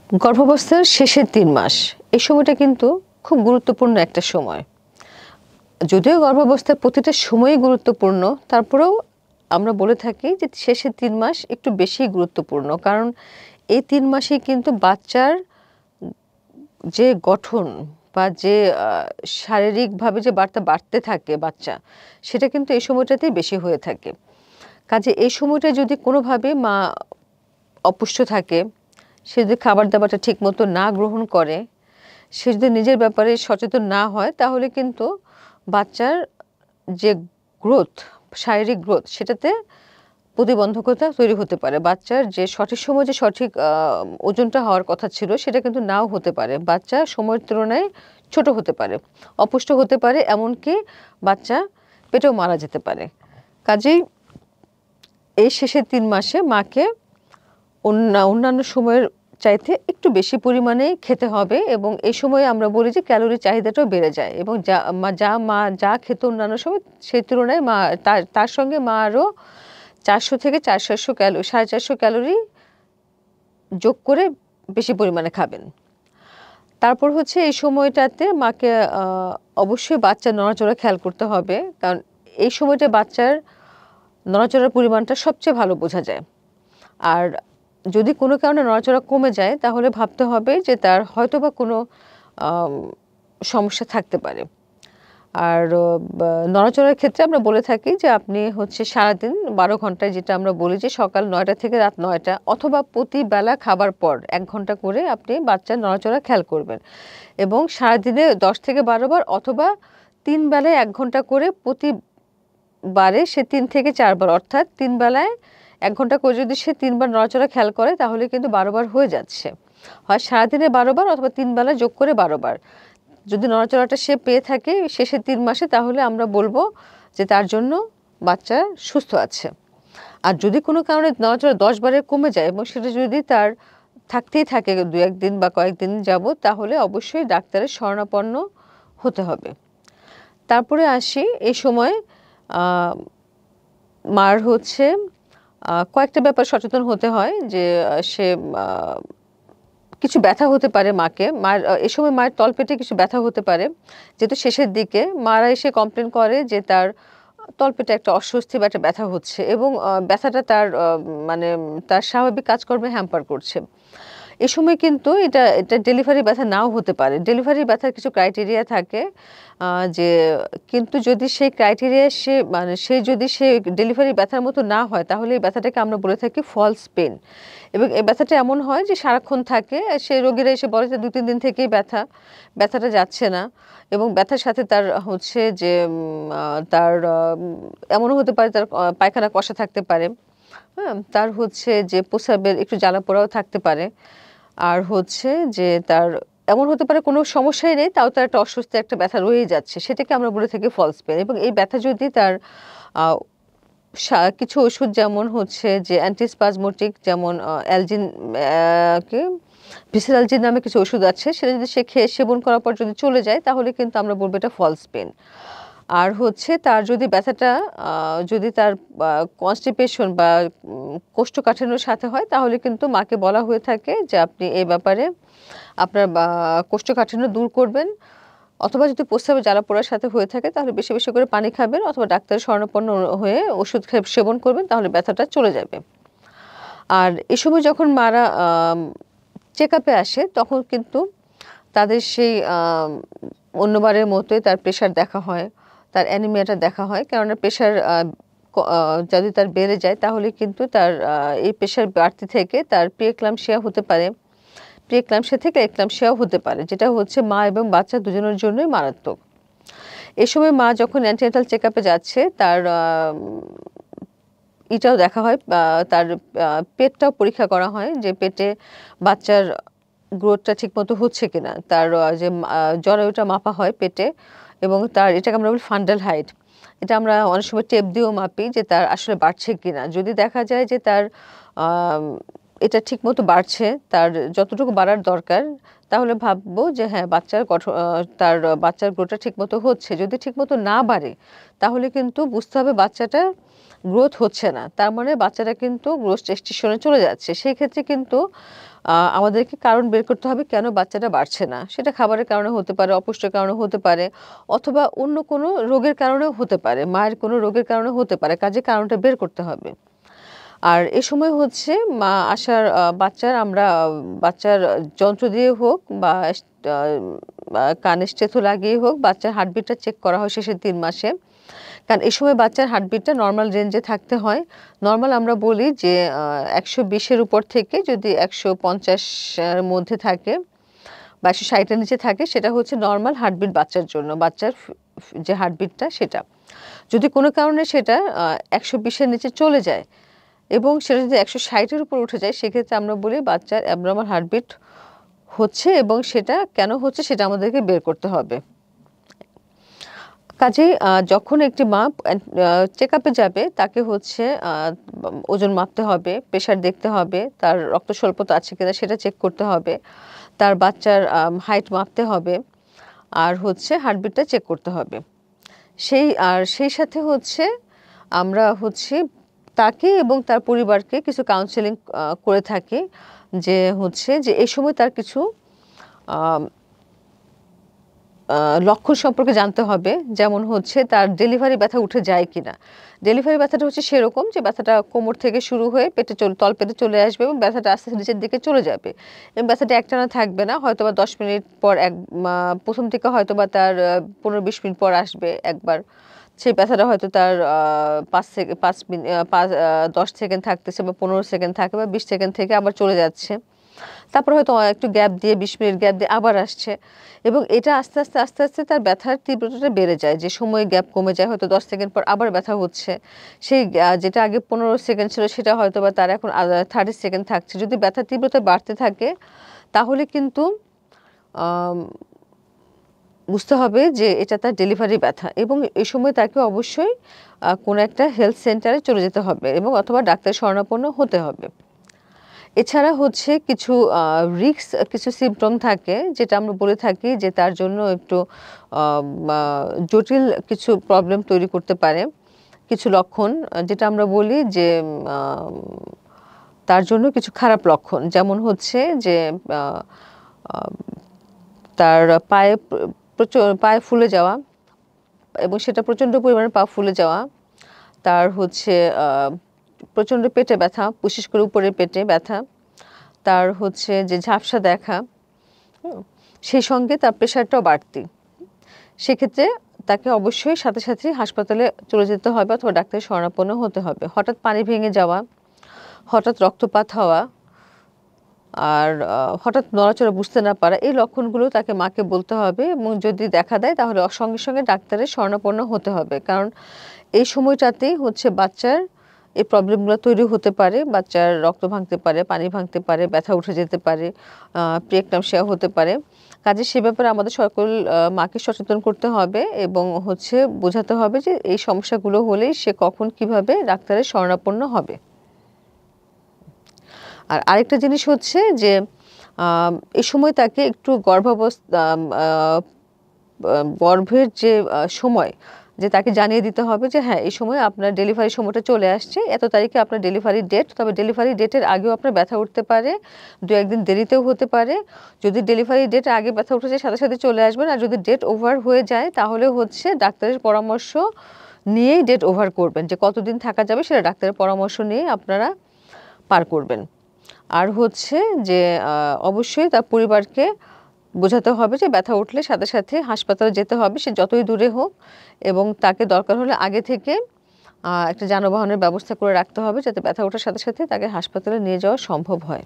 গর্ভাবস্থার শেষের ৩ মাস এই সময়টা কিন্তু খুব গুরুত্বপূর্ণ একটা সময়। যদিও গর্ভাবস্থার প্রতিটা সময়ই গুরুত্বপূর্ণ, তারপরেও আমরা বলে থাকি যে শেষের ৩ মাস একটু বেশিই গুরুত্বপূর্ণ। কারণ এই ৩ মাসেই কিন্তু বাচ্চার যে গঠন বা যে শারীরিকভাবে যে বাড়তে থাকে বাচ্চা, সেটা কিন্তু এই সময়টাতেই বেশি হয়ে থাকে। কাজে এই সময়টায় যদি কোনোভাবে মা অপুষ্ট থাকে, সে যদি খাবার-দাবারটা ঠিকমতো না গ্রহণ করে, সে যদি নিজের ব্যাপারে সচেতন না হয়, তাহলে কিন্তু বাচ্চার যে গ্রোথ, শারীরিক গ্রোথ সেটাতে প্রতিবন্ধকতা তৈরি হতে পারে। বাচ্চার যে সঠিক সময়ে যে সঠিক ওজনটা হওয়ার কথা ছিল, সেটা কিন্তু নাও হতে পারে। বাচ্চা সময়ের তুলনায় ছোট হতে পারে, অপুষ্ট হতে পারে, এমনকি বাচ্চা পেটেও মারা যেতে পারে। কাজেই এই শেষের ৩ মাসে মাকে অন্যান্য সময়ের চাইতে একটু বেশি পরিমাণে খেতে হবে এবং এই সময়ে আমরা বলি যে ক্যালোরির চাহিদাটাও বেড়ে যায় এবং মা খেত অন্যান্য সময় সেই তুলনায় মা তার সঙ্গে মা আরও ৪০০ থেকে 450 ক্যালোরি যোগ করে বেশি পরিমাণে খাবেন। তারপর হচ্ছে এই সময়টাতে মাকে অবশ্যই বাচ্চার নড়াচড়া খেয়াল করতে হবে, কারণ এই সময়টা বাচ্চার নড়াচড়ার পরিমাণটা সবচেয়ে ভালো বোঝা যায়। আর যদি কোনো কারণে নড়াচড়া কমে যায়, তাহলে ভাবতে হবে যে তার হয়তোবা কোনো সমস্যা থাকতে পারে। আর নড়াচড়ার ক্ষেত্রে আমরা বলে থাকি যে আপনি হচ্ছে সারাদিন ১২ ঘন্টায়, যেটা আমরা বলি যে সকাল ৯টা থেকে রাত ৯টা অথবা প্রতিবেলা খাবার পর ১ ঘন্টা করে আপনি বাচ্চার নড়াচড়া খেয়াল করবেন এবং সারাদিনে ১০ থেকে ১২ বার অথবা ৩ বেলায় ১ ঘন্টা করে প্রতিবারে সে ৩ থেকে ৪ বার, অর্থাৎ ৩ বেলায় ১ ঘন্টা করে যদি সে ৩ বার নড়াচড়া খেয়াল করে, তাহলে কিন্তু ১২ বার হয়ে যাচ্ছে। হয় সারাদিনে ১২ বার অথবা ৩ বেলায় যোগ করে ১২ বার। যদি নড়াচড়াটা সে পেয়ে থাকে শেষের ৩ মাসে, তাহলে আমরা বলবো যে তার জন্য বাচ্চা সুস্থ আছে। আর যদি কোনো কারণে নড়াচড়া ১০ বারে কমে যায় এবং সেটা যদি তার থাকতেই থাকে ২-১ দিন বা কয়েকদিন যাবত, তাহলে অবশ্যই ডাক্তারের শরণাপন্ন হতে হবে। তারপরে আসি, এই সময় মার হচ্ছে কয়েকটা ব্যাপার সচেতন হতে হয় যে সে কিছু ব্যথা হতে পারে এই সময় মায়ের তলপেটে কিছু ব্যথা হতে পারে। যেহেতু শেষের দিকে মারা এসে কমপ্লেন করে যে তার তলপেটে একটা অস্বস্তি বা একটা ব্যথা হচ্ছে এবং ব্যথাটা তার মানে তার স্বাভাবিক কাজকর্মে হ্যাম্পার করছে। এ সময় কিন্তু এটা ডেলিভারি ব্যথা নাও হতে পারে। ডেলিভারি ব্যথার কিছু ক্রাইটেরিয়া থাকে, যে কিন্তু যদি সেই ক্রাইটেরিয়া সে ডেলিভারি ব্যথার মতো না হয়, তাহলে এই ব্যথাটাকে আমরা বলে থাকি ফলস পেন। এবং এই ব্যথাটা এমন হয় যে সারাক্ষণ থাকে। সে রোগীরা এসে বলে যে ২-৩ দিন থেকেই ব্যথাটা যাচ্ছে না এবং ব্যথার সাথে তার হচ্ছে যে তার এমনও হতে পারে তার পায়খানা কষা থাকতে পারে। হ্যাঁ? তার হচ্ছে যে প্রস্রাবের একটু জ্বালা-পোড়াও থাকতে পারে। আর হচ্ছে যে তার এমন হতে পারে কোনো সমস্যাই নেই, তাও তার একটা অস্বস্তি, একটা ব্যথা রয়েই যাচ্ছে। সেটাকে আমরা বলে থাকি ফলস পেন। এবং এই ব্যথা যদি তার আ কিছু ওষুধ, যেমন হচ্ছে যে অ্যান্টিস্পাজমোটিক, যেমন অ্যালজিন কি ভিসেরালজিন নামে কিছু ওষুধ আছে, সেটা যদি সে খেয়ে সেবন করার পর যদি চলে যায়, তাহলে কিন্তু আমরা বলবো এটা ফলস পেন। আর হচ্ছে তার যদি ব্যথাটা যদি তার কনস্টিপেশন বা কোষ্ঠকাঠিন্যর সাথে হয়, তাহলে কিন্তু মাকে বলা হয়ে থাকে যে আপনি এই ব্যাপারে আপনার কোষ্ঠকাঠিন্য দূর করবেন, অথবা যদি প্রস্রাবে জ্বালা-পোড়ার সাথে হয়ে থাকে, তাহলে বেশি বেশি করে পানি খাবেন অথবা ডাক্তারের শরণাপন্ন হয়ে ওষুধ সেবন করবেন, তাহলে ব্যথাটা চলে যাবে। আর এ সময় যখন মারা চেকআপে আসে, তখন কিন্তু তাদের সেই অন্যবারের মতোই তার প্রেশার দেখা হয়, তার অ্যানিমিয়াটা দেখা হয়। কেননা প্রেশার যদি তার বেড়ে যায়, তাহলে কিন্তু তার এই প্রেশার বাড়তি থেকে তার প্রি-এক্লাম্পসিয়া হতে পারে। প্রি-এক্লাম্পসিয়া থেকে এক্লাম্পসিয়াও হতে পারে, যেটা হচ্ছে মা এবং বাচ্চা দুজনের জন্যই মারাত্মক। এ সময় মা যখন অ্যান্টিনেটাল চেকআপে যাচ্ছে, তার এটাও দেখা হয়, তার পেটটাও পরীক্ষা করা হয় যে পেটে বাচ্চার গ্রোথটা ঠিকমতো হচ্ছে কিনা। তার যে জরায়ুটা মাপা হয় পেটে এবং এটাকে আমরা বলি ফান্ডাল হাইট। এটা আমরা অনেক সময় টেপ দিয়েও মাপি যে তার আসলে বাড়ছে কিনা। যদি দেখা যায় যে তার এটা ঠিকমতো বাড়ছে, তার যতটুকু বাড়ার দরকার, তাহলে ভাববো যে হ্যাঁ, তার বাচ্চার গ্রোথটা ঠিকমতো হচ্ছে। যদি ঠিকমতো না বাড়ে, তাহলে কিন্তু বুঝতে হবে বাচ্চাটার গ্রোথ হচ্ছে না। তার মানে বাচ্চাটা কিন্তু গ্রোথ রেস্ট্রিকশনে চলে যাচ্ছে। সেই ক্ষেত্রে কিন্তু আমাদেরকে কারণ বের করতে হবে কেন বাচ্চাটা বাড়ছে না। সেটা খাবারের কারণে হতে পারে, অপুষ্টির কারণে হতে পারে, অথবা অন্য কোনো রোগের কারণেও হতে পারে। মায়ের কোনো রোগের কারণে হতে পারে। কাজেই কারণটা বের করতে হবে। আর এ সময় হচ্ছে মা আসার আমরা বাচ্চার যন্ত্র দিয়ে হোক বা কানে স্টেথো লাগিয়ে হোক বাচ্চার হার্টবিটটা চেক করা হয় শেষের ৩ মাসে। কারণ এই সময় বাচ্চার হার্টবিটটা নরমাল রেঞ্জে থাকতে হয়। নরমাল আমরা বলি যে ১২০ এর উপর থেকে যদি ১৫০ এর মধ্যে থাকে বা ১৬০ এর নিচে থাকে, সেটা হচ্ছে নরমাল হার্টবিট বাচ্চার জন্য। বাচ্চার যে হার্টবিটটা সেটা। যদি কোনো কারণে সেটা ১২০ এর নিচে চলে যায় এবং সেটা যদি ১৬০ এর উপর উঠে যায়, সেক্ষেত্রে আমরা বলি বাচ্চার অ্যাবনরমাল হার্টবিট হচ্ছে এবং সেটা কেন হচ্ছে সেটা আমাদেরকে বের করতে হবে। কাজেই যখন একটি মা চেকআপে যাবে, তাকে হচ্ছে ওজন মাপতে হবে, প্রেশার দেখতে হবে, তার রক্ত স্বল্পতা আছে কিনা সেটা চেক করতে হবে, তার বাচ্চার হাইট মাপতে হবে, আর হচ্ছে হার্টবিটটা চেক করতে হবে। সেই সাথে হচ্ছে আমরা হচ্ছে তাকে এবং তার পরিবারকে কিছু কাউন্সেলিং করে থাকি, যে হচ্ছে যে এই সময় তার কিছু লক্ষণ সম্পর্কে জানতে হবে। যেমন হচ্ছে তার ডেলিভারি ব্যথা উঠে যায় কিনা। ডেলিভারি ব্যথাটা হচ্ছে সেরকম যে ব্যথাটা কোমর থেকে শুরু হয়ে তলপেটে চলে আসবে এবং ব্যথাটা আস্তে আস্তে নিচের দিকে চলে যাবে এবং ব্যথাটা একটানা থাকবে না। হয়তোবা ১০ মিনিট পর প্রথম দিকে হয়তোবা তার ১৫-২০ মিনিট পর আসবে একবার। সেই ব্যথাটা হয়তো তার ১০ সেকেন্ড থাকতেছে বা ১৫ সেকেন্ড থাকে বা ২০ সেকেন্ড থেকে আবার চলে যাচ্ছে। তারপর হয়তো একটু গ্যাপ দিয়ে ২০ মিনিট গ্যাপ দিয়ে আবার আসছে এবং এটা আস্তে আস্তে তার ব্যথার তীব্রতাটা বেড়ে যায়। যে সময় গ্যাপ কমে যায়, হয়তো ১০ সেকেন্ড পর আবার ব্যথা হচ্ছে। সেই যেটা আগে ১৫ সেকেন্ড ছিল সেটা হয়তোবা তার এখন ৩০ সেকেন্ড থাকছে। যদি ব্যথার তীব্রতা বাড়তে থাকে, তাহলে কিন্তু আম বুঝতে হবে যে এটা তার ডেলিভারি ব্যথা এবং এই সময় তাকে অবশ্যই কোনো একটা হেলথ সেন্টারে চলে যেতে হবে এবং অথবা ডাক্তারের শরণাপন্ন হতে হবে। এছাড়া হচ্ছে কিছু সিম্পটম থাকে, যেটা আমরা বলে থাকি যে তার জন্য একটু জটিল কিছু প্রবলেম তৈরি করতে পারে। কিছু লক্ষণ যেটা আমরা বলি যে তার জন্য কিছু খারাপ লক্ষণ। যেমন হচ্ছে যে তার পায়ে ফুলে যাওয়া এবং সেটা প্রচণ্ড পরিমাণে পা ফুলে যাওয়া। তার হচ্ছে প্রচণ্ড পেটে ব্যথা, বিশেষ করে উপরের পেটে ব্যথা। তার হচ্ছে যে ঝাপসা দেখা, সেই সঙ্গে তার প্রেশারটাও বাড়তি। সেক্ষেত্রে তাকে অবশ্যই সাথে হাসপাতালে চলে যেতে হবে অথবা ডাক্তারের শরণাপন্ন হতে হবে। হঠাৎ পানি ভেঙে যাওয়া, হঠাৎ রক্তপাত হওয়া, আর হঠাৎ নড়াচড়া বুঝতে না পারা, এই লক্ষণগুলো তাকে মাকে বলতে হবে এবং যদি দেখা দেয় তাহলে সঙ্গে ডাক্তারের শরণাপন্ন হতে হবে। কারণ এই সময়টাতেই হচ্ছে বাচ্চার এই প্রবলেমগুলো তৈরি হতে পারে। বাচ্চার রক্ত ভাঙতে পারে, পানি ভাঙতে পারে, ব্যথা উঠে যেতে পারে, প্রিএক্লাম্পসিয়া হতে পারে। কাজে সে ব্যাপারে আমাদের সকল মাকে সচেতন করতে হবে এবং হচ্ছে বোঝাতে হবে যে এই সমস্যাগুলো হলেই সে কখন কিভাবে ডাক্তারের শরণাপন্ন হবে। আর আরেকটা জিনিস হচ্ছে যে এই সময় তাকে একটু গর্ভের যে সময়, যে তাকে জানিয়ে দিতে হবে যে হ্যাঁ, এই সময় আপনার ডেলিভারির সময়টা চলে আসছে, এত তারিখে আপনার ডেলিভারি ডেট। তবে ডেলিভারি ডেটের আগেও আপনার ব্যথা উঠতে পারে, ২-১ দিন দেরিতেও হতে পারে। যদি ডেলিভারি ডেটের আগে ব্যথা উঠে যায়, সাথে চলে আসবেন। আর যদি ডেট ওভার হয়ে যায়, তাহলে হচ্ছে ডাক্তারের পরামর্শ নিয়েই ডেট ওভার করবেন। যে কতদিন থাকা যাবে সেটা ডাক্তারের পরামর্শ নিয়ে আপনারা পার করবেন। আর হচ্ছে যে অবশ্যই তার পরিবারকে বোঝাতে হবে যে ব্যথা উঠলে সাথে হাসপাতালে যেতে হবে, সে যতই দূরে হোক, এবং তাকে দরকার হলে আগে থেকে একটা যানবাহনের ব্যবস্থা করে রাখতে হবে যাতে ব্যথা ওঠার সাথে তাকে হাসপাতালে নিয়ে যাওয়া সম্ভব হয়।